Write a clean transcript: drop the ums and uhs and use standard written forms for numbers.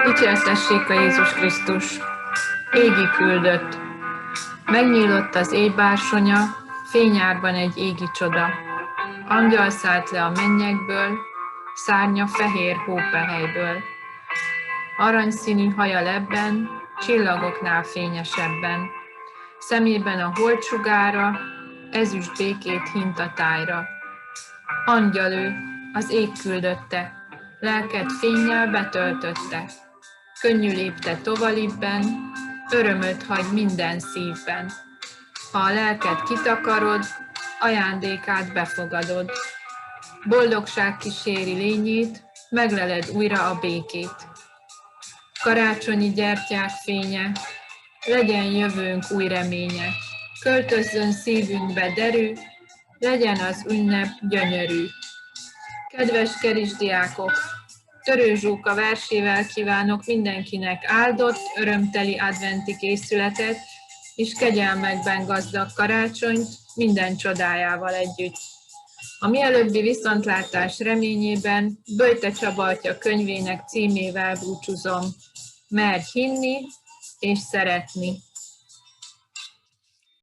Dicsértessék a Jézus Krisztus! Égi küldött. Megnyílott az éj bársonya, fényárban egy égi csoda. Angyal szállt le a mennyekből, szárnya fehér hópehelyből. Aranyszínű haja lebben, csillagoknál fényesebben. Szemében a holdsugára, ezüst békét hint a tájra. Angyal ő, az ég küldötte, lelked fénnyel betöltötte. Könnyű lépte tovalibben, örömöt hagy minden szívben. Ha a lelked kitakarod, ajándékát befogadod. Boldogság kíséri lényét, megleled újra a békét. Karácsonyi gyertyák fénye, legyen jövőnk új reménye. Költözzön szívünkbe derű, legyen az ünnep gyönyörű. Kedves kerisdiákok, Törő Zsóka versével kívánok mindenkinek áldott, örömteli adventi készületet, és kegyelmekben gazdag karácsonyt minden csodájával együtt. A mielőbbi viszontlátás reményében Böjte Csaba atya könyvének címével búcsúzom. Merj hinni és szeretni.